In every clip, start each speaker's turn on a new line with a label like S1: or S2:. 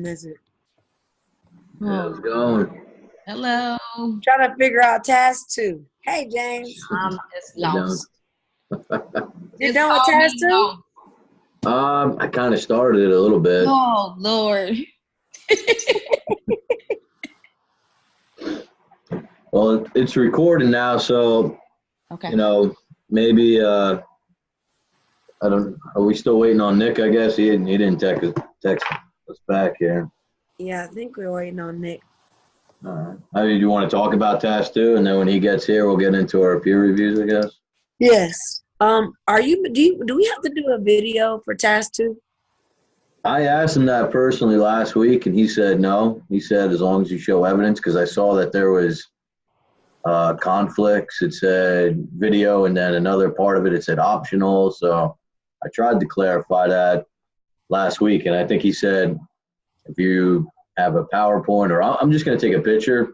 S1: Is it?
S2: How's it going?
S3: Hello.
S1: Trying to figure out task 2. Hey, James.
S3: It's lost.
S1: You done with task 2?
S2: I kind of started it a little bit.
S3: Oh, Lord.
S2: Well, it's recording now, so
S3: Okay.
S2: maybe I don't. Are we still waiting on Nick? I guess he didn't text us back here.
S1: Yeah, I think we're waiting on Nick.
S2: All right. I mean, do you want to talk about task 2, and then when he gets here, we'll get into our peer reviews, I guess.
S1: Yes. Do we have to do a video for task 2?
S2: I asked him that personally last week, and he said no. He said as long as you show evidence, because I saw that there was conflicts. It said video, and then another part of it said optional. So I tried to clarify that last week, and I think he said if you have a PowerPoint, or I'm just going to take a picture.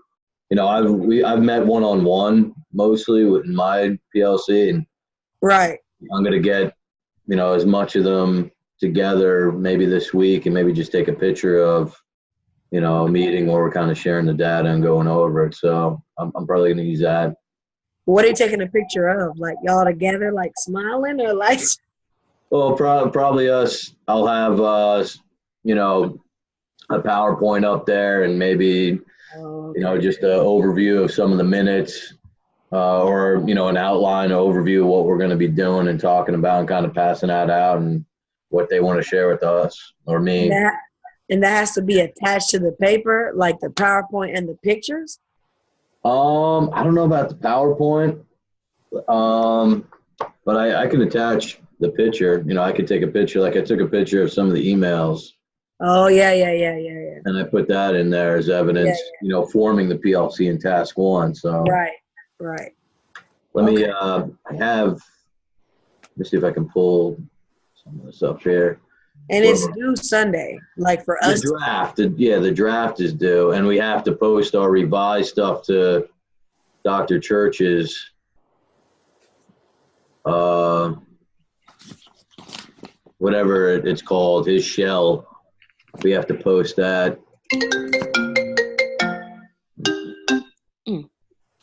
S2: I've met one-on-one mostly with my PLC, and
S1: right.
S2: I'm going to get as much of them together maybe this week, and maybe just take a picture of a meeting where we're kind of sharing the data and going over it. So I'm probably going to use that.
S1: What are you taking a picture of? Like y'all together, like smiling, or like?
S2: Well, probably us. I'll have a PowerPoint up there, and maybe just an overview of some of the minutes, or an outline overview of what we're going to be doing and talking about, and kind of passing that out and what they want to share with us or me.
S1: And that has to be attached to the paper, like the PowerPoint and the pictures?
S2: I don't know about the PowerPoint, but I can attach the picture. I could take a picture, like I took a picture of some of the emails.
S1: Oh, yeah.
S2: And I put that in there as evidence, forming the PLC in task 1. So
S1: Right.
S2: Let me let me see if I can pull some of this up here.
S1: And it's due Sunday, like for us.
S2: The draft is due, and we have to post our revised stuff to Dr. Church's whatever it's called, his shell. We have to post that.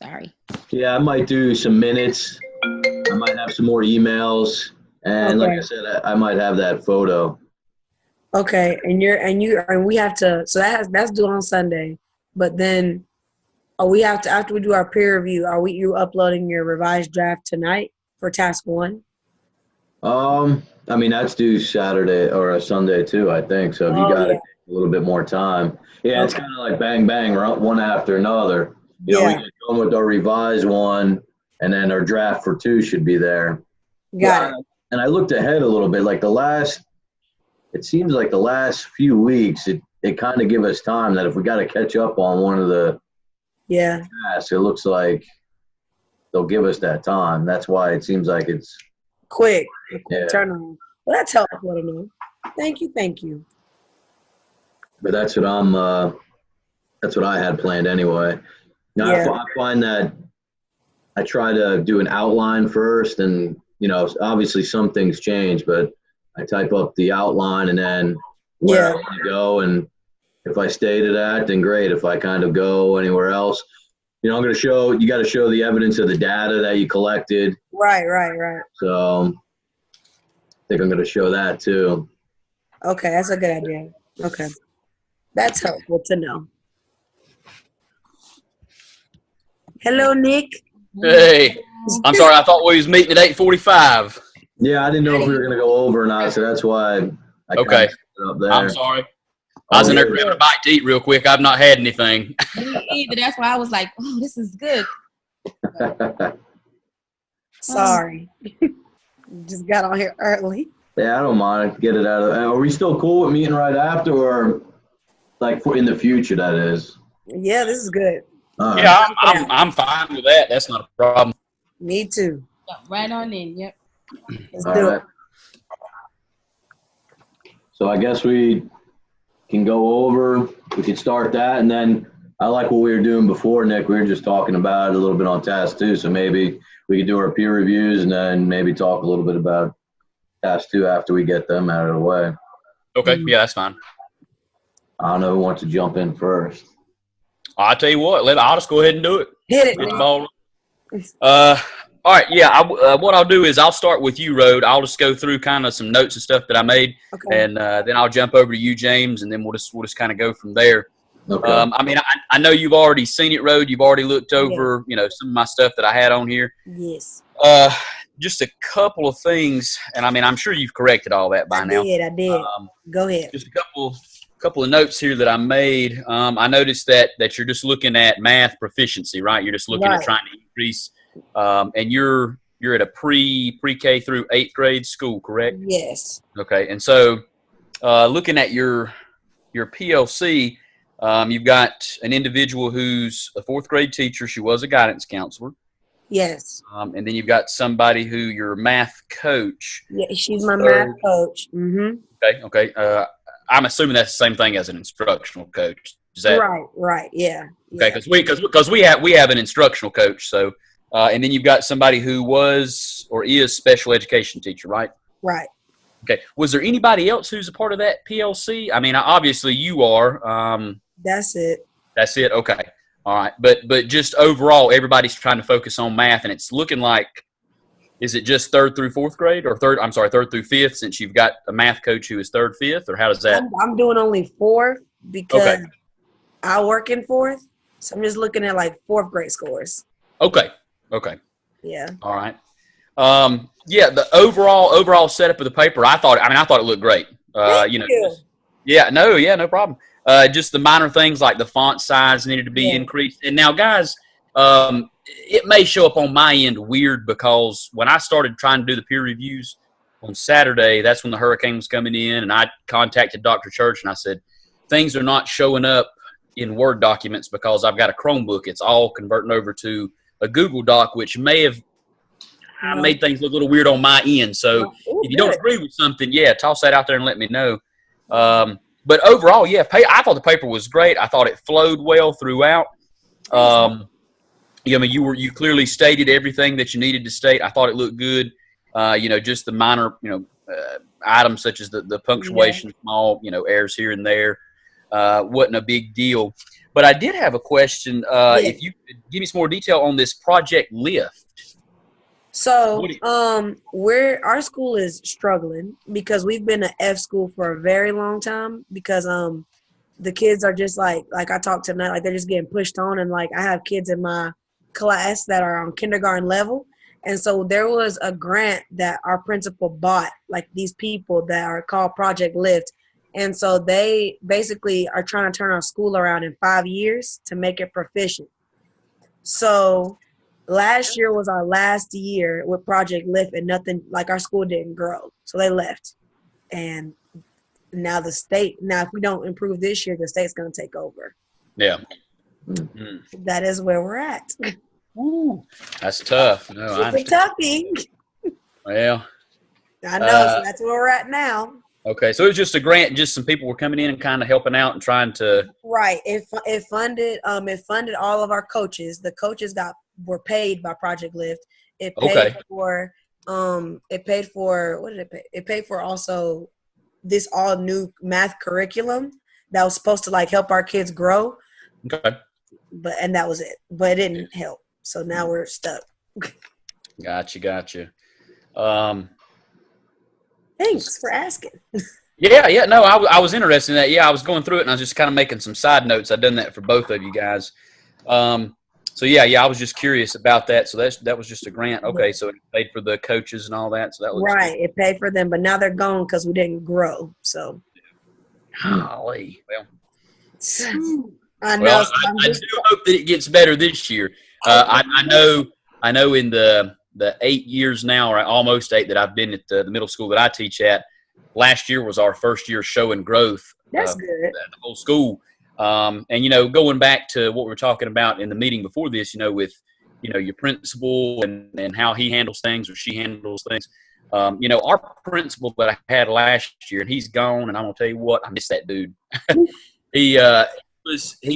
S3: Sorry.
S2: Yeah, I might do some minutes. I might have some more emails, and like I said, I might have that photo.
S1: Okay, and we have to. So that's due on Sunday. But then, we have to, after we do our peer review. You uploading your revised draft tonight for task 1?
S2: I mean that's due Saturday or a Sunday too, I think. So if you got a little bit more time, it's kind of like bang bang, one after another. We get going with our revised one, and then our draft for 2 should be there.
S1: Got it.
S2: And I looked ahead a little bit, like it seems like the last few weeks, it kind of give us time that if we got to catch up on one of the tasks, it looks like they'll give us that time. That's why it seems like it's
S1: quick turnaround. Well, that's helpful to know. Thank you.
S2: But that's what I had planned anyway. I find that I try to do an outline first, and obviously some things change, but I type up the outline and then where I want to go, and if I stay to that, then great. If I kind of go anywhere else, I'm going to show you got to show the evidence of the data that you collected.
S1: Right.
S2: So I think I'm going to show that too.
S1: Okay, that's a good idea. Okay, that's helpful to know. Hello, Nick.
S4: Hey, I'm sorry. I thought we was meeting at 8:45.
S2: Yeah, I didn't know if we were going to go over or not, so that's why I
S4: okay.
S2: Up there.
S4: I'm sorry. I was in there grabbing a bite to eat real quick. I've not had anything.
S3: Me either. That's why I was like, oh, this is good.
S1: Sorry. Just got on here early.
S2: Yeah, I don't mind. Get it out of. Are we still cool with meeting right after, or like in the future? That is.
S1: Yeah, this is good.
S4: Yeah, I'm fine with that. That's not a problem.
S1: Me too.
S3: Right on in. Yep.
S1: Let's do it.
S2: So I guess we can go over. We can start that, and then I like what we were doing before, Nick. We were just talking about it a little bit on task 2. So maybe we could do our peer reviews, and then maybe talk a little bit about task 2 after we get them out of the way.
S4: Okay. Yeah, that's fine.
S2: I don't know who wants to jump in first.
S4: I'll tell you what. I'll just go ahead and do it.
S1: Hit it.
S4: Get the ball. All right. Yeah. What I'll do is I'll start with you, Rode. I'll just go through kind of some notes and stuff that I made,
S1: Okay.
S4: and then I'll jump over to you, James, and then we'll just kind of go from there.
S2: Okay.
S4: I mean, I know you've already seen it, Rode. You've already looked over, some of my stuff that I had on here.
S1: Yes.
S4: Just a couple of things, and I mean, I'm sure you've corrected all that by now.
S1: I did. Go ahead.
S4: Just a couple of notes here that I made. I noticed that you're just looking at math proficiency, right? You're just looking at trying to increase, and you're at a pre-K through 8th grade school, correct?
S1: Yes.
S4: Okay, and so looking at your PLC, you've got an individual who's a 4th grade teacher. She was a guidance counselor.
S1: Yes.
S4: And then you've got somebody who your math coach.
S1: Yeah, she's my math coach. Mm-hmm.
S4: Okay. I'm assuming that's the same thing as an instructional coach. Is that
S1: right? Yeah.
S4: Okay, because we have an instructional coach. So, and then you've got somebody who was or is special education teacher, right?
S1: Right.
S4: Okay. Was there anybody else who's a part of that PLC? I mean, obviously you are.
S1: That's it.
S4: That's it. Okay. All right. But just overall, everybody's trying to focus on math, and it's looking like, is it just 3rd through 4th grade or 3rd through 5th, since you've got a math coach who is 3rd, 5th, or how does that?
S1: I'm doing only 4th because I work in 4th. So I'm just looking at like 4th grade scores.
S4: Okay.
S1: Yeah.
S4: All right. Yeah, the overall setup of the paper, I thought it looked great.
S1: Thank you.
S4: No problem. Just the minor things like the font size needed to be increased. And now, guys, it may show up on my end weird because when I started trying to do the peer reviews on Saturday, that's when the hurricane was coming in, and I contacted Dr. Church and I said, things are not showing up in Word documents because I've got a Chromebook. It's all converting over to a Google Doc, which may have made things look a little weird on my end. So if you don't agree with something, toss that out there and let me know. But overall, I thought the paper was great. I thought it flowed well throughout. You clearly stated everything that you needed to state. I thought it looked good. Just the minor, items such as the punctuation, small, errors here and there, wasn't a big deal. But I did have a question. If you could give me some more detail on this Project Lift.
S1: So, our school is struggling because we've been an F school for a very long time because the kids are just like I talked tonight, like they're just getting pushed on, and like I have kids in my class that are on kindergarten level, and so there was a grant that our principal bought, like these people that are called Project Lift, and so they basically are trying to turn our school around in 5 years to make it proficient. So last year was our last year with Project Lift, and nothing, like our school didn't grow. So they left. And now if we don't improve this year, the state's going to take over.
S4: Yeah.
S1: That is where we're at.
S4: Ooh, that's tough. No,
S1: it's a toughie.
S4: Well,
S1: I know. So that's where we're at now.
S4: Okay. So it was just a grant. Just some people were coming in and kind of helping out and trying to. Right.
S1: It funded all of our coaches. The coaches were paid by Project Lift. It paid for what did it pay? It paid for also this all new math curriculum that was supposed to like help our kids grow.
S4: Okay.
S1: And that was it. But it didn't help. So now we're stuck.
S4: Gotcha.
S1: Thanks for asking.
S4: Yeah. No, I was interested in that. Yeah, I was going through it and I was just kind of making some side notes. I've done that for both of you guys. So I was just curious about that. So that was just a grant. Okay, so it paid for the coaches and all that. So that was
S1: right. It paid for them, but now they're gone because we didn't grow. So,
S4: golly, well,
S1: I know.
S4: Well, I do hope that it gets better this year. I know in the 8 years now, or almost 8, that I've been at the middle school that I teach at, last year was our first year showing growth.
S1: That's good.
S4: The whole school. And, going back to what we were talking about in the meeting before this, with, your principal and how he handles things or she handles things. Our principal that I had last year, and he's gone, and I'm going to tell you what, I miss that dude. He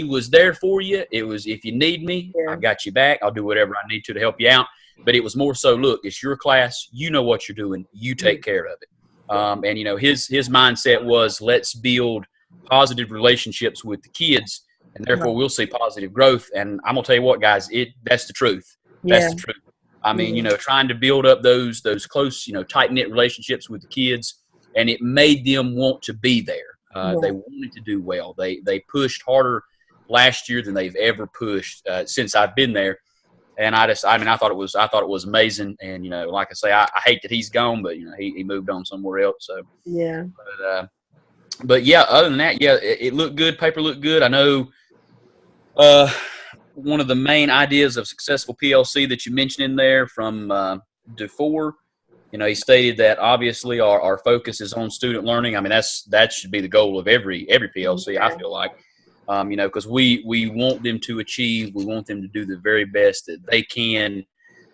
S4: was there for you. It was, if you need me, I've got you back. I'll do whatever I need to help you out. But it was more so, look, it's your class. You know what you're doing. You take care of it. And his mindset was, let's build positive relationships with the kids, and therefore we'll see positive growth. And I'm gonna tell you what, guys, that's the truth. That's the truth. I mean, trying to build up those close, tight knit relationships with the kids, and it made them want to be there. They wanted to do well. They pushed harder last year than they've ever pushed since I've been there. And I thought it was amazing. And like I say, I hate that he's gone, but he moved on somewhere else. So
S1: yeah.
S4: But yeah, other than that, yeah, it looked good. Paper looked good. I know. One of the main ideas of successful PLC that you mentioned in there from DeFore, he stated that obviously our focus is on student learning. I mean, that should be the goal of every PLC. I feel like, because we want them to achieve, we want them to do the very best that they can.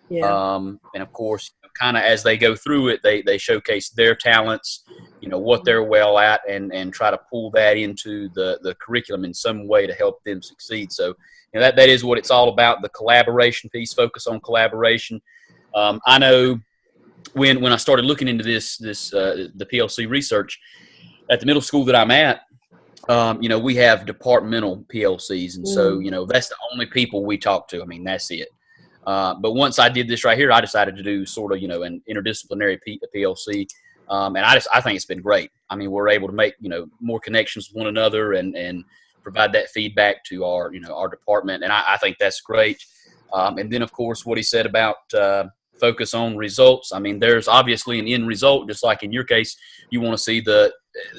S4: Yeah. And of course, kind of as they go through it, they showcase their talents, what they're well at, and try to pull that into the curriculum in some way to help them succeed. So, that is what it's all about, the collaboration piece, focus on collaboration. I know when I started looking into the PLC research at the middle school that I'm at, we have departmental PLCs. And so, that's the only people we talk to. I mean, that's it. But once I did this right here, I decided to do sort of, an interdisciplinary PLC. And I think it's been great. I mean, we're able to make, more connections with one another and provide that feedback to our department. And I think that's great. And then, of course, what he said about focus on results. I mean, there's obviously an end result, just like in your case, you want to see the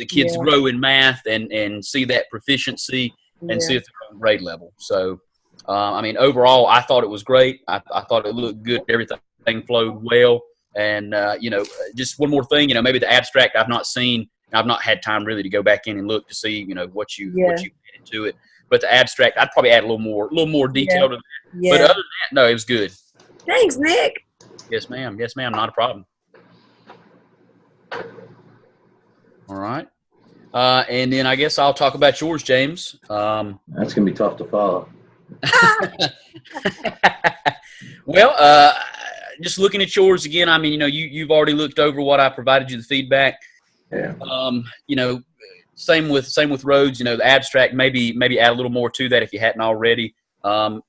S4: kids grow in math and see that proficiency and see if they're on grade level. So, overall, I thought it was great. I thought it looked good. Everything flowed well. And, just one more thing, maybe the abstract I've not seen. I've not had time really to go back in and look to see, what you added to it. But the abstract, I'd probably add a little more detail to that. Yeah. But other than that, no, it was good.
S1: Thanks, Nick.
S4: Yes, ma'am. Yes, ma'am. Not a problem. All right. And then I guess I'll talk about yours, James.
S2: That's going to be tough to follow.
S4: Well, just looking at yours again, I mean, you've already looked over what I provided you the feedback.
S2: Yeah.
S4: Same with Rhodes, the abstract, maybe add a little more to that if you hadn't already. I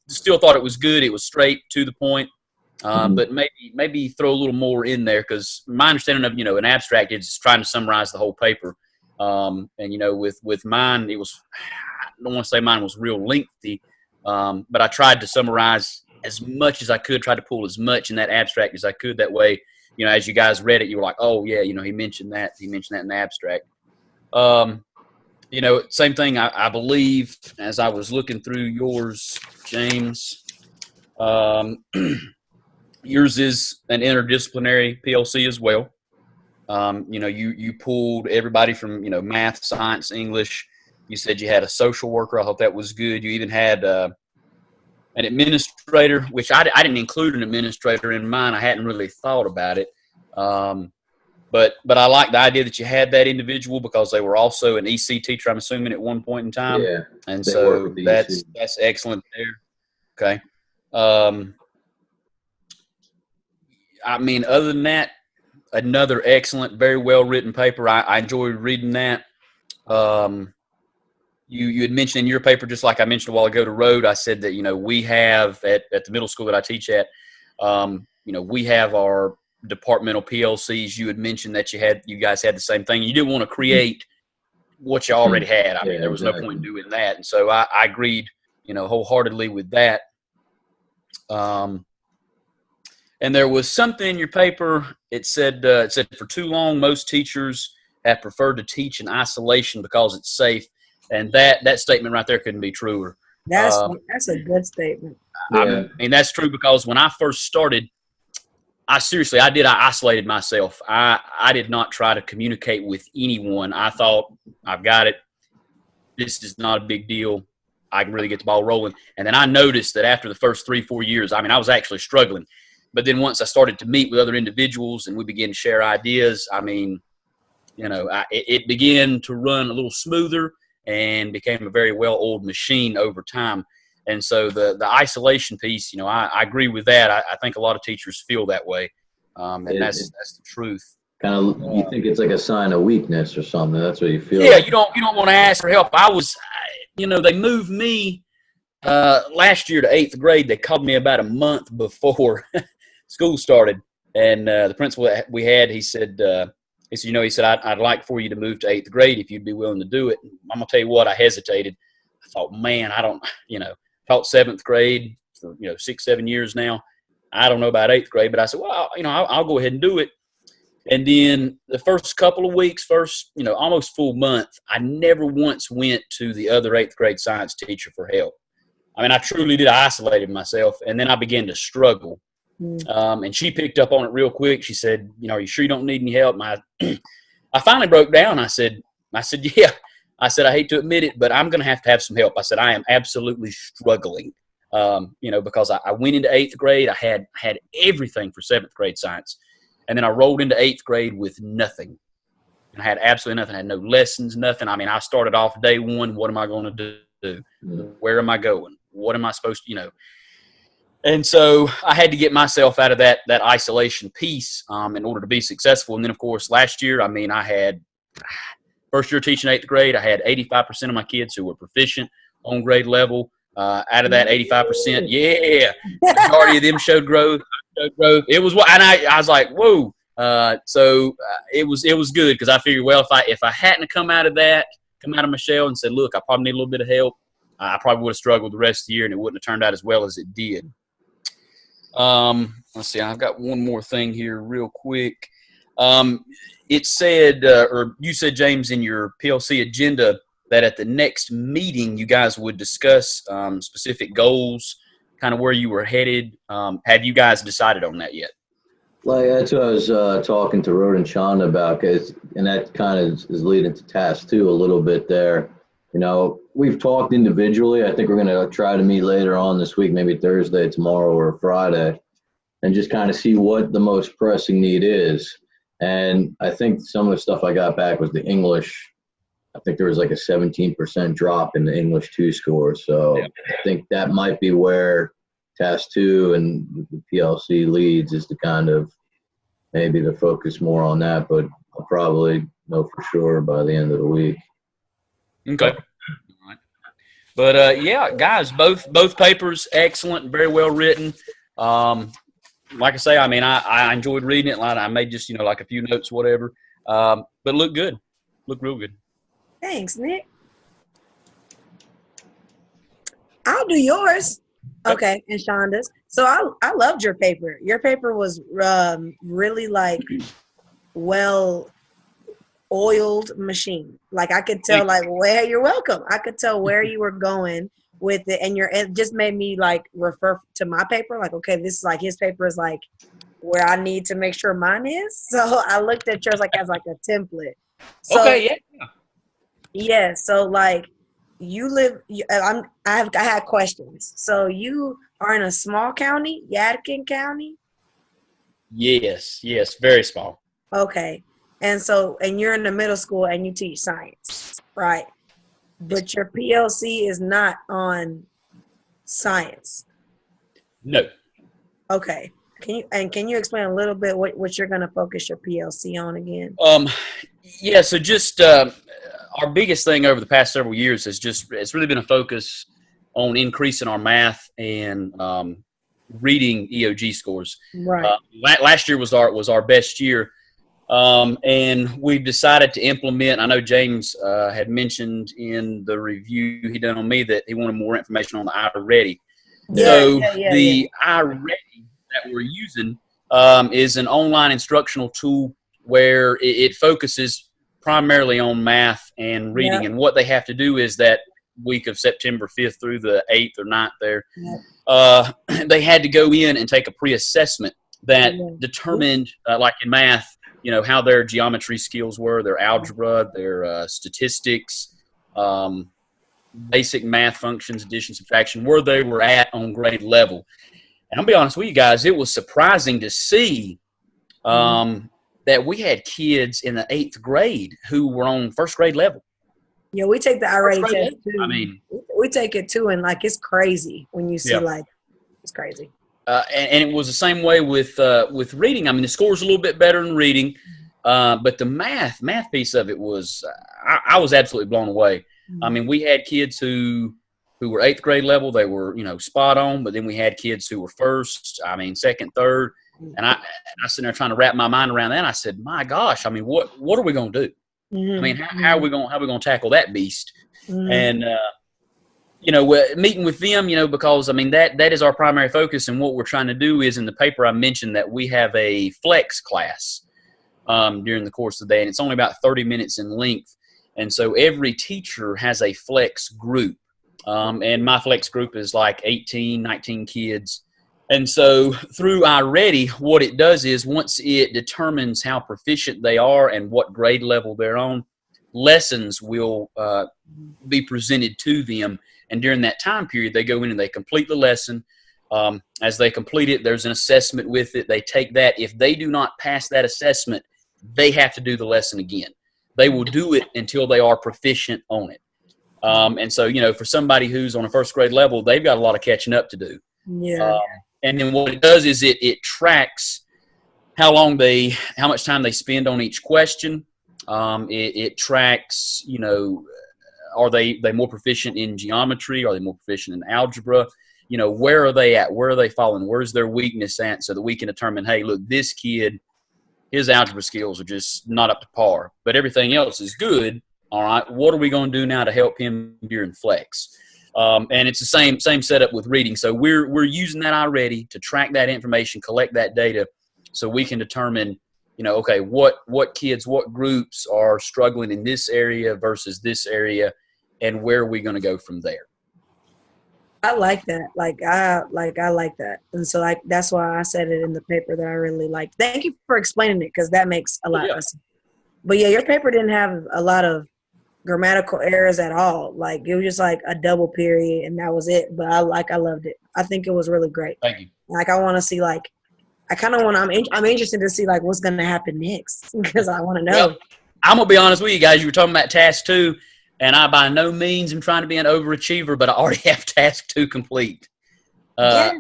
S4: still thought it was good. It was straight to the point. But maybe throw a little more in there, because my understanding of, an abstract is trying to summarize the whole paper. And, with mine, it was, I don't want to say mine was real lengthy, but I tried to summarize as much as I could, try to pull as much in that abstract as I could. That way, as you guys read it, you were like, oh yeah, he mentioned that in the abstract. Same thing, I believe, as I was looking through yours, James, yours is an interdisciplinary PLC as well. You pulled everybody from, math, science, English. You said you had a social worker. I thought that was good. You even had an administrator, which I didn't include an administrator in mine. I hadn't really thought about it. But I like the idea that you had that individual, because they were also an EC teacher, I'm assuming, at one point in time.
S2: Yeah.
S4: And so that's excellent there. Okay. Other than that, another excellent, very well written paper. I enjoyed reading that. You had mentioned in your paper, just like I mentioned a while ago to Rode, I said that, we have at the middle school that I teach at, we have our departmental PLCs. You had mentioned that you guys had the same thing. You didn't want to create what you already had. There was no point in doing that. And so I agreed, wholeheartedly with that. And there was something in your paper. It said for too long, most teachers have preferred to teach in isolation because it's safe. And that statement right there couldn't be truer.
S1: That's a good statement.
S4: Yeah. That's true, because when I first started, I isolated myself. I did not try to communicate with anyone. I thought, I've got it. This is not a big deal. I can really get the ball rolling. And then I noticed that after the first 3-4 years, I was actually struggling. But then once I started to meet with other individuals and we began to share ideas, it began to run a little smoother and became a very well-oiled machine over time. And so the isolation piece, I agree with that. I think a lot of teachers feel that way, and that's the truth.
S2: kind of you think it's like a sign of weakness or something. That's what you feel.
S4: Yeah,
S2: like.
S4: you don't want to ask for help. They moved me last year to 8th grade. They called me about a month before school started, and the principal that we had, he said, I'd like for you to move to 8th grade if you'd be willing to do it. And I'm gonna tell you what, I hesitated. I thought, man, I don't, taught 7th grade for 6-7 years now. I don't know about 8th grade, but I said, well, I'll go ahead and do it. And then the first couple of weeks, almost full month, I never once went to the other 8th grade science teacher for help. I mean, I truly did. I isolated myself, and then I began to struggle. And she picked up on it real quick. She said, are you sure you don't need any help? I finally broke down. I said, yeah. I said, I hate to admit it, but I'm going to have some help. I said, I am absolutely struggling, because I went into 8th grade. I had everything for 7th grade science. And then I rolled into 8th grade with nothing. And I had absolutely nothing. I had no lessons, nothing. I mean, I started off day one. What am I going to do? Where am I going? What am I supposed to, And so I had to get myself out of that isolation piece in order to be successful. And then, of course, last year, I had first year teaching 8th grade. I had 85% of my kids who were proficient on grade level. Out of that 85%, yeah, majority of them showed growth. It was and I was like, whoa. So it was good because I figured, well, if I hadn't come out of my shell and said, look, I probably need a little bit of help, I probably would have struggled the rest of the year and it wouldn't have turned out as well as it did. Let's see. I've got one more thing here real quick. It said, or you said, James, in your PLC agenda that at the next meeting you guys would discuss specific goals, kind of where you were headed. Have you guys decided on that yet?
S2: Like that's what I was talking to Rod and Sean about, and that kind of is leading to task 2 a little bit there. We've talked individually. I think we're going to try to meet later on this week, maybe Thursday, tomorrow, or Friday, and just kind of see what the most pressing need is. And I think some of the stuff I got back was the English. I think there was like a 17% drop in the English 2 score. So yeah. I think that might be where task 2 and the PLC leads, is to kind of maybe to focus more on that, but I'll probably know for sure by the end of the week.
S4: Okay. All right. But yeah, guys, both papers excellent, very well written. Like I say, I enjoyed reading it. I made just like a few notes, whatever. But it looked good. Looked real good.
S1: Thanks, Nick. I'll do yours. Okay, and Shonda's. So I loved your paper. Your paper was really like well oiled machine. Like I could tell, like, well, you're welcome. I could tell where you were going with it, and it just made me like refer to my paper. Like, okay, this is like his paper is like where I need to make sure mine is. So I looked at yours like as like a template. So,
S4: okay, yeah.
S1: Yeah, so like I had questions. So you are in a small county, Yadkin County?
S4: Yes, very small.
S1: Okay. And you're in the middle school and you teach science, right? But your PLC is not on science.
S4: No.
S1: Okay. Can you explain a little bit what you're going to focus your PLC on again?
S4: Yeah, so just our biggest thing over the past several years it's really been a focus on increasing our math and reading EOG scores.
S1: Right.
S4: Last year was our best year, and we've decided to implement. I know James had mentioned in the review he done on me that he wanted more information on the iReady. The iReady that we're using is an online instructional tool where it focuses primarily on math and reading. And what they have to do is that week of September 5th through the 8th or 9th there, they had to go in and take a pre-assessment that determined, like in math, how their geometry skills were, their algebra, their statistics, basic math functions, addition, subtraction, where they were at on grade level. And I'll be honest with you guys, it was surprising to see that we had kids in the 8th grade who were on first grade level.
S1: Yeah, we take the iReady test too. We take it too, and like it's crazy when you see it's crazy.
S4: And it was the same way with reading. The score's a little bit better in reading, But the math piece of it was, I was absolutely blown away. I mean, we had kids who were 8th grade level. They were, spot on. But then we had kids who were first, second, third. And I sitting there trying to wrap my mind around that. And I said, my gosh, I mean, what are we going to do? I mean, how are we going to tackle that beast? And, meeting with them, because, I mean, that is our primary focus. And what we're trying to do is, in the paper I mentioned that we have a flex class during the course of the day. And it's only about 30 minutes in length. And so every teacher has a flex group. And my flex group is like 18, 19 kids. And so through iReady, what it does is once it determines how proficient they are and what grade level they're on, lessons will be presented to them. And during that time period, they go in and they complete the lesson. As they complete it, there's an assessment with it. They take that. If they do not pass that assessment, they have to do the lesson again. They will do it until they are proficient on it. And so, for somebody who's on a first grade level, they've got a lot of catching up to do.
S1: Yeah.
S4: And then what it does is it tracks how much time they spend on each question. It tracks, are they more proficient in geometry? Are they more proficient in algebra? Where are they at? Where are they falling? Where's their weakness at? So that we can determine, hey, look, this kid, his algebra skills are just not up to par, but everything else is good. All right, what are we going to do now to help him during flex? And it's the same setup with reading. So we're using that iReady to track that information, collect that data, so we can determine, okay, what kids, what groups are struggling in this area versus this area, and where are we going to go from there?
S1: I like that. I like that. And so that's why I said it in the paper that I really liked. Thank you for explaining it, because that makes a lot of sense. But yeah, your paper didn't have a lot of grammatical errors at all. Like, it was just like a double period and that was it. But I loved it. I think it was really great.
S4: Thank you.
S1: Like, I want to see, like, I'm interested to see like what's going to happen next, because I want to know.
S4: Well, I'm going to be honest with you guys. You were talking about task 2, and I by no means am trying to be an overachiever, but I already have task 2 complete. I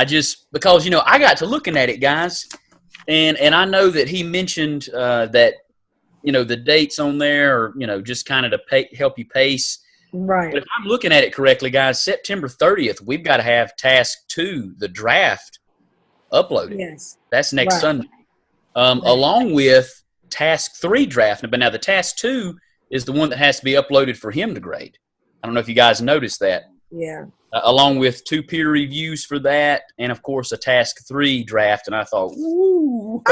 S4: just, because, I got to looking at it, guys, and I know that he mentioned that, the dates on there, or, just kind of to help you pace.
S1: Right.
S4: But if I'm looking at it correctly, guys, September 30th, we've got to have task 2, the draft, uploaded.
S1: Yes.
S4: That's next
S1: Right.
S4: Sunday. Along with task 3 draft. But now the task 2 is the one that has to be uploaded for him to grade. I don't know if you guys noticed that.
S1: Yeah.
S4: Along with 2 peer reviews for that, and of course a task 3 draft. And I thought, woo.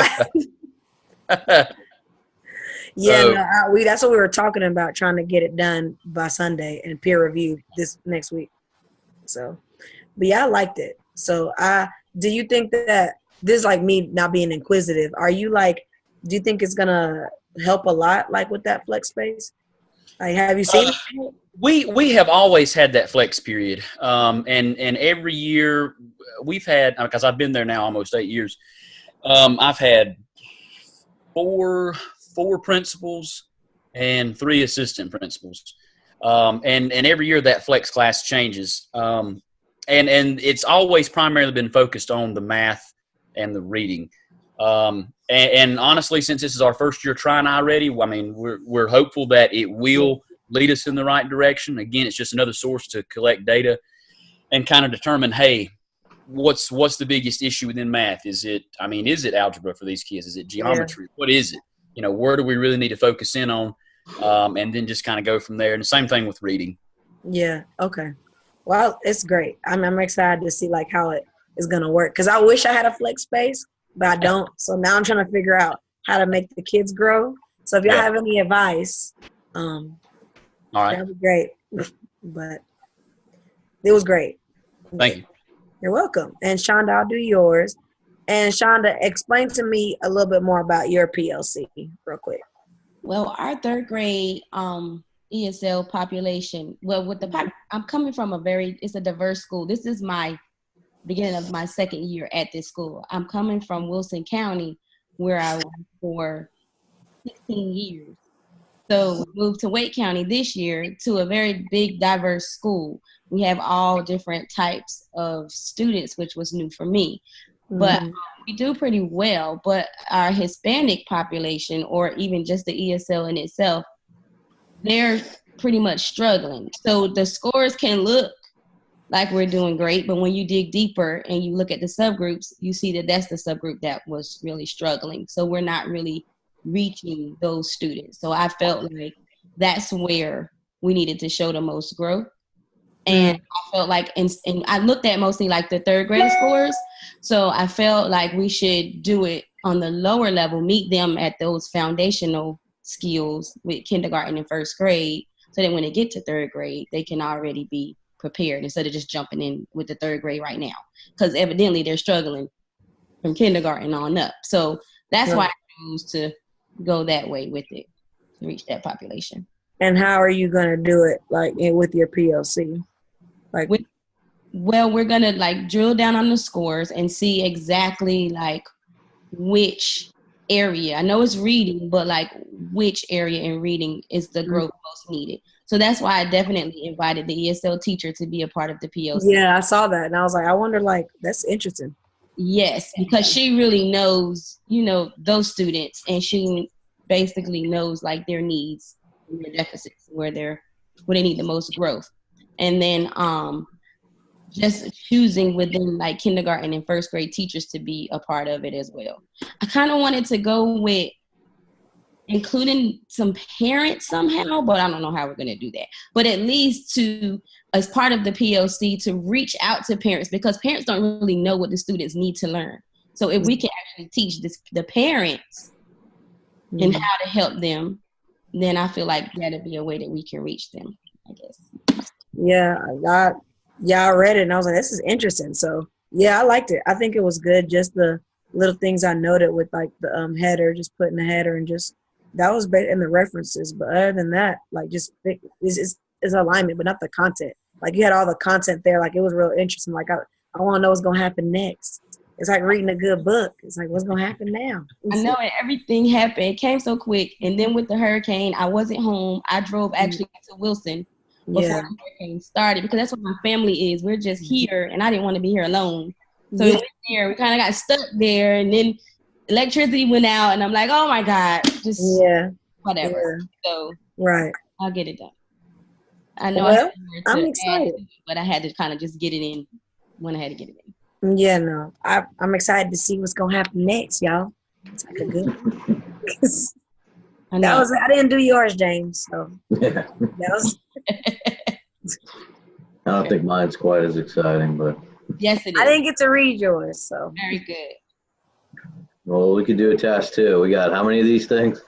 S1: Yeah, that's what we were talking about, trying to get it done by Sunday and peer review this next week. So, but yeah, I liked it. So, do you think that this is like me not being inquisitive? Are you like, do you think it's gonna help a lot, like with that flex space? Like, have you seen it?
S4: We have always had that flex period, and every year we've had, because I've been there now almost 8 years. I've had four principals and 3 assistant principals. And every year that flex class changes. And it's always primarily been focused on the math and the reading. And honestly, since this is our first year trying iReady, I mean, we're hopeful that it will lead us in the right direction. Again, it's just another source to collect data and kind of determine, hey, what's the biggest issue within math? Is it algebra for these kids? Is it geometry? Yeah. What is it? Where do we really need to focus in on? And then just kind of go from there. And the same thing with reading.
S1: Yeah. Okay. Well, it's great. I'm excited to see like how it is going to work, because I wish I had a flex space, but I don't. So now I'm trying to figure out how to make the kids grow. So if y'all have any advice,
S4: all right,
S1: that'd be great. But it was great.
S4: Thank you.
S1: You're welcome. And Shonda, I'll do yours. And Shonda, explain to me a little bit more about your PLC real quick.
S3: Well, our 3rd grade ESL population, I'm coming from it's a diverse school. This is my beginning of my 2nd year at this school. I'm coming from Wilson County, where I was for 16 years. So we moved to Wake County this year to a very big, diverse school. We have all different types of students, which was new for me. but we do pretty well. But our Hispanic population, or even just the ESL in itself, they're pretty much struggling. So the scores can look like we're doing great, but when you dig deeper and you look at the subgroups, you see that that's the subgroup that was really struggling. So we're not really reaching those students. So I felt like that's where we needed to show the most growth. And I felt like, and I looked at mostly like the third grade scores. So I felt like we should do it on the lower level, meet them at those foundational skills with kindergarten and first grade, so that when they get to third grade, they can already be prepared instead of just jumping in with the third grade right now. Because evidently they're struggling from kindergarten on up. So that's why I chose to go that way with it, to reach that population.
S1: And how are you going to do it, like with your PLC? Like,
S3: well, we're going to like drill down on the scores and see exactly like which area. I know it's reading, but like which area in reading is the growth most needed. So that's why I definitely invited the ESL teacher to be a part of the PLC.
S1: Yeah, I saw that. And I was like, I wonder, like, that's interesting.
S3: Yes, because she really knows, you know, those students, and she basically knows like their needs and their deficits, where they need the most growth. And then just choosing within like kindergarten and first grade teachers to be a part of it as well. I kind of wanted to go with including some parents somehow, but I don't know how we're going to do that. But at least to, as part of the PLC, to reach out to parents, because parents don't really know what the students need to learn. So if we can actually teach the parents and how to help them, then I feel like that'd be a way that we can reach them, I guess.
S1: Yeah, I read it and I was like, this is interesting. So yeah, I liked it. I think it was good. Just the little things I noted with like the header, just putting the header and just, that was in the references. But other than that, like just is alignment, but not the content. Like you had all the content there. Like it was real interesting. Like I want to know what's going to happen next. It's like reading a good book. It's like, what's going to happen now?
S3: I know, and everything happened. It came so quick. And then with the hurricane, I wasn't home. I drove actually to Wilson before the hurricane started, because that's what my family is. We're just here, and I didn't want to be here alone. So we went there. We kind of got stuck there, and then electricity went out, and I'm like, oh my God, just whatever. So I'll get it done. I know
S1: I'm excited,
S3: but I had to kind of just get it in when I had to get it in.
S1: Yeah, no, I'm excited to see what's gonna happen next, y'all. It's like a good one. I didn't do yours, James. So that was.
S2: I don't think mine's quite as exciting, but
S3: yes, it is.
S1: I didn't get to read yours, so
S3: very good.
S2: Well, we could do a task too. We got how many of these things?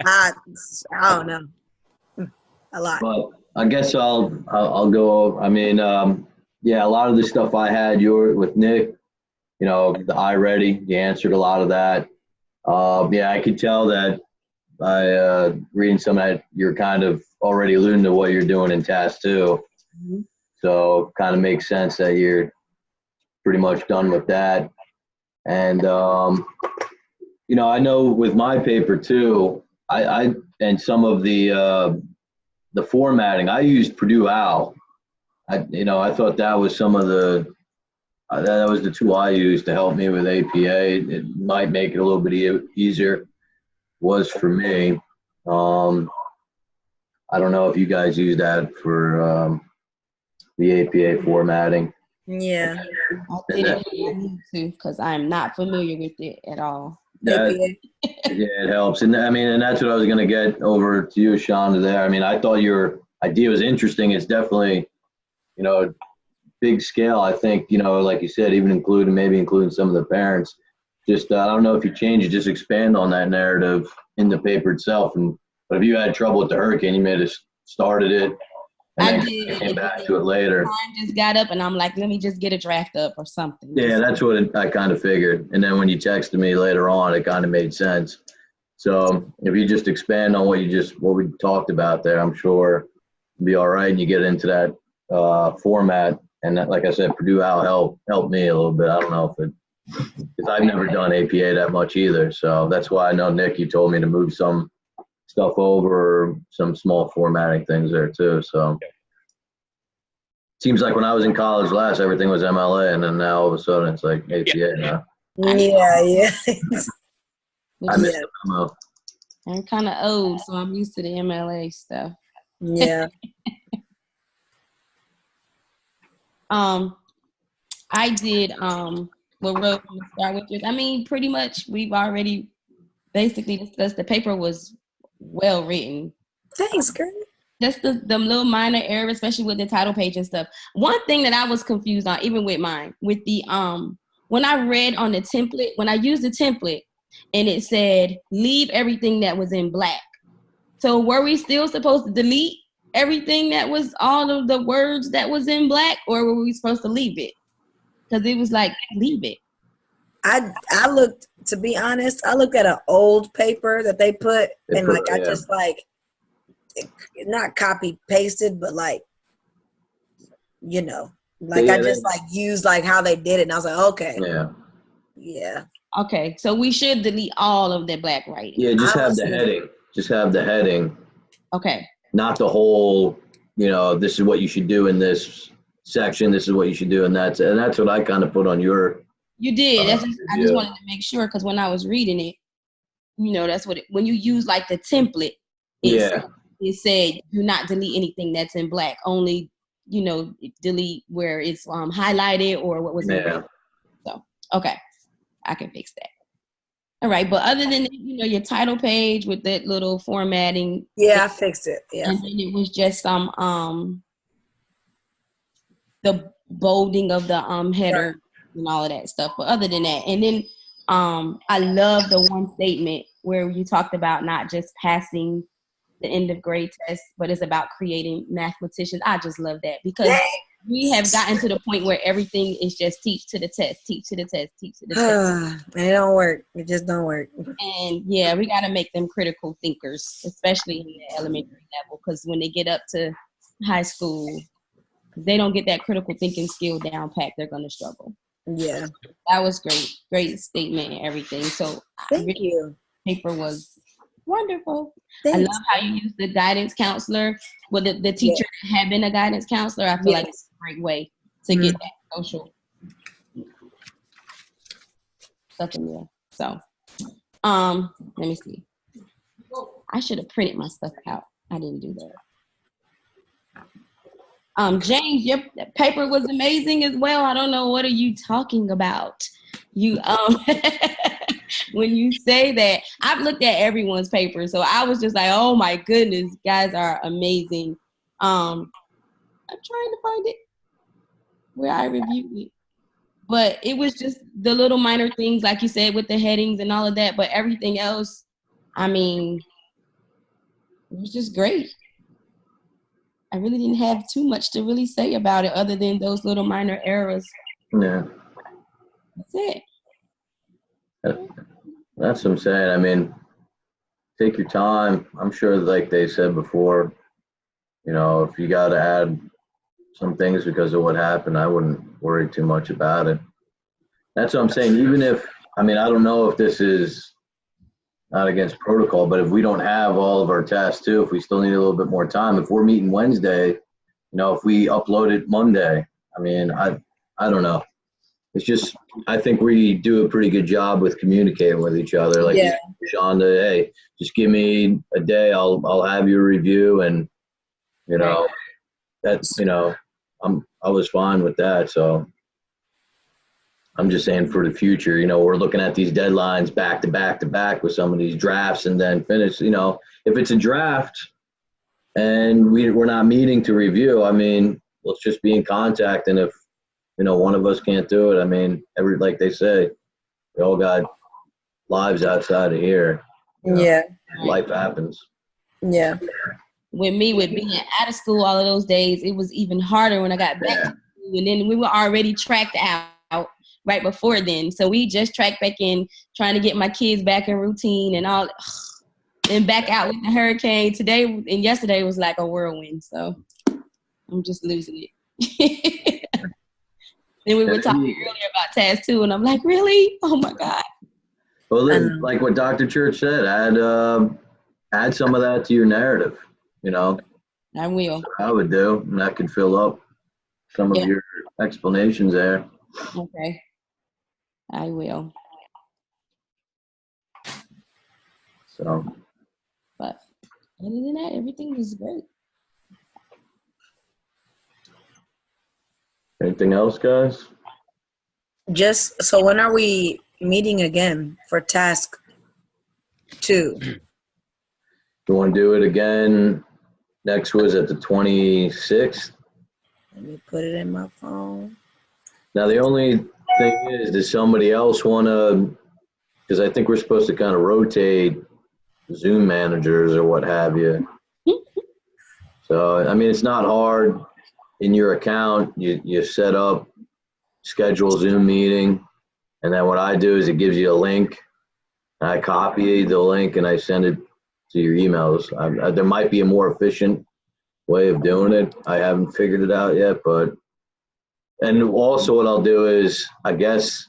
S1: I don't know. A lot.
S2: But I guess I'll go over. I mean, yeah, a lot of the stuff I had with Nick, you know, the iReady, you answered a lot of that. Yeah, I could tell that by reading some of that, you're kind of already alluding to what you're doing in task 2. Mm-hmm. So kind of makes sense that you're pretty much done with that. And, you know, I know with my paper too, I and some of the formatting, I used Purdue OWL. I thought that was some of the, that was the tool I used to help me with APA. It might make it a little bit easier, was for me. I don't know if you guys use that for the APA formatting.
S1: Yeah.
S3: I didn't need to, because I'm not familiar with it at all.
S2: Yeah, it helps. And I mean, and that's what I was going to get over to you, Shonda, there. I mean, I thought your idea was interesting. It's definitely, you know, big scale. I think, you know, like you said, even maybe including some of the parents. Just, I don't know if you change it, just expand on that narrative in the paper itself. But if you had trouble with the hurricane, you may have started it. And then came back to it later.
S3: I just got up and I'm like, let me just get a draft up or something.
S2: Yeah, that's what I kind of figured. And then when you texted me later on, it kind of made sense. So if you just expand on what we talked about there, I'm sure it'll be all right. And you get into that format. And that, like I said, Purdue OWL helped me a little bit. I don't know because I've never done APA that much either. So that's why I know, Nick, you told me to move some stuff over, some small formatting things there too. So Seems like when I was in college last, everything was MLA, and then now all of a sudden it's like APA now.
S1: Yeah.
S2: I miss the memo.
S3: I'm kind of old, so I'm used to the MLA stuff.
S1: Yeah.
S3: I did what road to start with. I mean, pretty much we've already basically discussed. The paper was well written.
S1: Thanks, girl.
S3: Just the little minor error, especially with the title page and stuff. One thing that I was confused on, even with mine, with the when I read on the template, when I used the template, and it said leave everything that was in black. So were we still supposed to delete everything that was all of the words that was in black, or were we supposed to leave it? Because it was like leave it.
S1: I looked, to be honest, I looked at an old paper that they put, and like I just like not copy pasted, but like, you know, like I just like used like how they did it, and I was like, okay, yeah,
S3: okay, so we should delete all of the black writing.
S2: Yeah, just have the heading. Just have the heading.
S3: Okay.
S2: Not the whole, this is what you should do in this section. This is what you should do, and that's what I kind of put on your.
S3: You did. I just wanted to make sure, because when I was reading it, that's what when you use like the template, it said do not delete anything that's in black. Only, delete where it's highlighted or what was in black. So, okay, I can fix that. All right, but other than your title page with that little formatting.
S1: Yeah, I fixed it. Yeah,
S3: and then it was just some the bolding of the header and all of that stuff. But other than that, and then I love the one statement where you talked about not just passing the end of grade test, but it's about creating mathematicians. I just love that, because we have gotten to the point where everything is just teach to the test, teach to the test, teach to the test.
S1: It don't work. It just don't work.
S3: And yeah, we got to make them critical thinkers, especially in the elementary level, because when they get up to high school, if they don't get that critical thinking skill down pat, they're going to struggle.
S1: Yeah.
S3: That was great statement and everything. So
S1: thank you.
S3: Paper was wonderful.
S1: Thanks.
S3: I love how you use the guidance counselor. Well, the teacher that had been a guidance counselor, I feel like it's a great way to get that social stuff in there. So, let me see. I should have printed my stuff out. I didn't do that. James, your paper was amazing as well. I don't know, what are you talking about? You when you say that, I've looked at everyone's paper, so I was just like, oh my goodness, guys are amazing. I'm trying to find it where I reviewed it, but it was just the little minor things, like you said, with the headings and all of that. But everything else, I mean, it was just great. I really didn't have too much to really say about it other than those little minor errors.
S2: Yeah.
S3: That's it.
S2: That's what I'm saying. I mean, take your time. I'm sure, like they said before, if you got to add some things because of what happened, I wouldn't worry too much about it. That's what I'm saying. Even if, I don't know if this is not against protocol, but if we don't have all of our tests too, if we still need a little bit more time, if we're meeting Wednesday, if we upload it Monday, I don't know. It's just, I think we do a pretty good job with communicating with each other. Like, Shonda, hey, just give me a day. I'll have your review, and that's I was fine with that. So I'm just saying for the future, we're looking at these deadlines back to back to back with some of these drafts, and then finish. If it's a draft and we're not meeting to review, let's just be in contact, and if one of us can't do it, like they say, we all got lives outside of here.
S1: Yeah.
S2: Life happens.
S1: Yeah.
S3: With me, with being out of school all of those days, it was even harder when I got back to school. And then we were already tracked out right before then. So we just tracked back in, trying to get my kids back in routine and all, and back out with the hurricane. Today and yesterday was like a whirlwind. So I'm just losing it. Then we were talking earlier about task 2, and I'm like, really? Oh my God.
S2: Well, then, like what Dr. Church said, add some of that to your narrative.
S3: I will.
S2: I would do, and that could fill up some of your explanations there.
S3: Okay. I will.
S2: So,
S3: But other than that, everything was great.
S2: anything else, guys?
S1: Just so when are we meeting again for task 2?
S2: You want to do it again? Next was at the 26th.
S1: Let me put it in my phone.
S2: Now, the only thing is, does somebody else want to, because I think we're supposed to kind of rotate Zoom managers or what have you. So, I mean, it's not hard. In your account, you set up, schedule Zoom meeting, and then what I do is it gives you a link. I copy the link and I send it to your emails. There might be a more efficient way of doing it. I haven't figured it out yet, and also what I'll do is, I guess,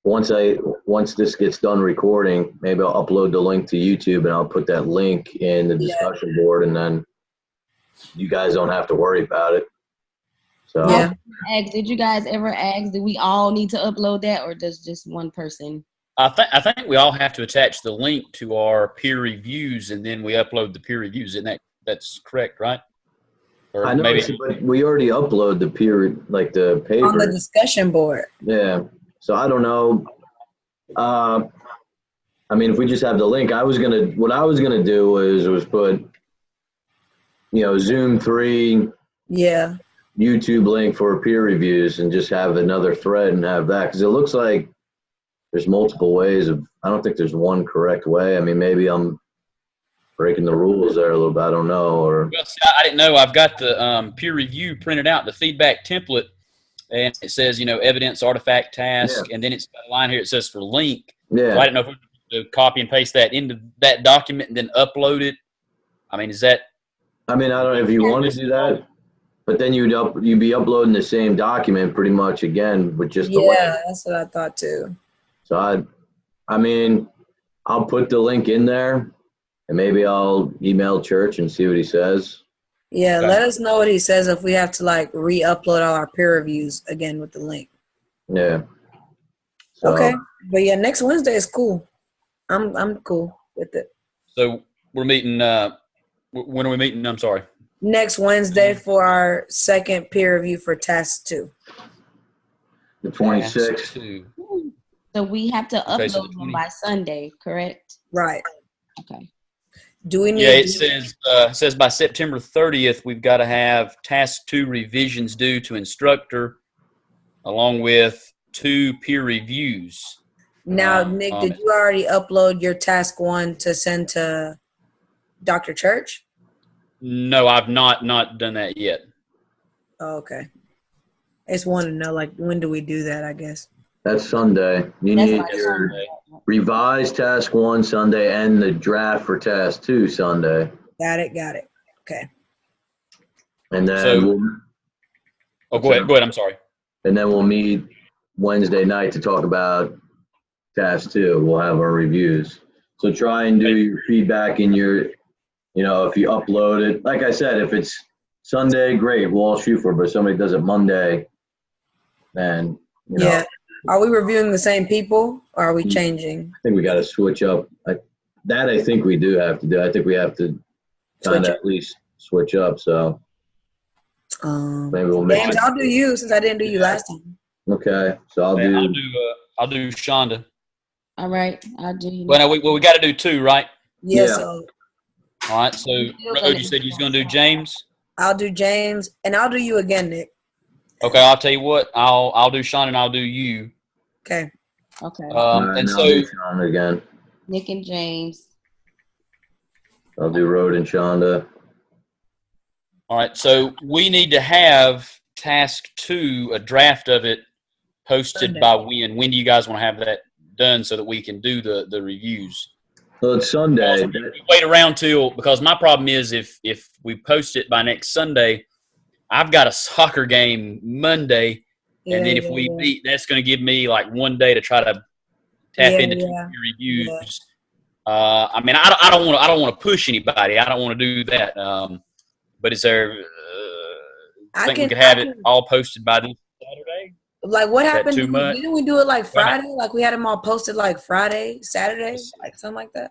S2: once this gets done recording, maybe I'll upload the link to YouTube and I'll put that link in the discussion board, and then you guys don't have to worry about it. So
S1: Yeah.
S3: Did you guys ever ask, do we all need to upload that, or does just one person?
S4: I think we all have to attach the link to our peer reviews, and then we upload the peer reviews. Isn't that's correct, right? Or
S2: I know, but we already upload the the paper
S1: on the discussion board.
S2: Yeah. So I don't know. I mean, if we just have the link, what I was gonna do was put, Zoom 3.
S1: Yeah.
S2: YouTube link for peer reviews, and just have another thread and have that, because it looks like there's multiple ways I don't think there's one correct way. I mean, maybe I'm breaking the rules there a little bit. I don't know. Well,
S4: see, I didn't know. I've got the peer review printed out, the feedback template, and it says, evidence, artifact, task, and then it's got a line here. It says for link.
S2: Yeah.
S4: So I didn't know if we could copy and paste that into that document and then upload it. I mean, is that?
S2: I mean, I don't know if you want to do that, but then you'd be uploading the same document pretty much again with just the link.
S1: Yeah, that's what I thought too.
S2: So I mean, I'll put the link in there, and maybe I'll email Church and see what he says.
S1: Yeah, okay. Let us know what he says if we have to re-upload all our peer reviews again with the link.
S2: Yeah. So,
S1: okay, but yeah, next Wednesday is cool. I'm cool with it.
S4: So we're meeting. When are we meeting? I'm sorry.
S1: Next Wednesday for our second peer review for task 2.
S2: The 26th.
S3: So we have to upload them by Sunday, correct?
S1: Right.
S3: Okay.
S1: Do we need?
S4: Yeah, it says by September 30th we've got to have task 2 revisions due to instructor, along with 2 peer reviews.
S1: Now, Nick, did you already upload your task 1 to send to Dr. Church?
S4: No, I've not done that yet.
S1: Oh, okay. I just want to know, when do we do that, I guess?
S2: That's Sunday. You need your revised task 1 Sunday and the draft for task 2 Sunday.
S1: Got it. Okay.
S2: And then
S4: go ahead. I'm sorry.
S2: And then we'll meet Wednesday night to talk about task 2. We'll have our reviews. So try and do your feedback in your, if you upload it. Like I said, if it's Sunday, great. We'll all shoot for it. But if somebody does it Monday, then,
S1: Yeah. Are we reviewing the same people, or are we changing?
S2: I think we got to switch up. I think we do have to do. I think we have to kind of at least switch up. So maybe we'll make
S1: James, I'll do you since I didn't do you last time.
S2: Okay, so I'll
S4: do Shonda.
S3: All right, I'll do you.
S4: Well, we got to do 2, right?
S1: Yeah. So,
S4: all right. So Rose, you said you was going to do James.
S1: I'll do James, and I'll do you again, Nick.
S4: Okay, I'll tell you what. I'll do Sean and I'll do you.
S1: Okay.
S3: Okay.
S4: And so
S2: I'll do Sean again.
S3: Nick and James.
S2: I'll do Rode and Shonda.
S4: All right. So we need to have task 2, a draft of it, posted
S1: Sunday.
S4: by when? When do you guys want to have that done so that we can do the reviews?
S2: Well, it's Sunday.
S4: We wait around because my problem is if we post it by next Sunday, I've got a soccer game Monday, and then if we beat, that's going to give me 1 day to try to tap into reviews. Yeah. I mean, I don't want to push anybody. I don't want to do that. But is there? I think we could have it all posted by this Saturday.
S1: Like what happened?
S4: Too much?
S1: Didn't we do it like Friday? Like we had them all posted like Friday, Saturday, like something like that.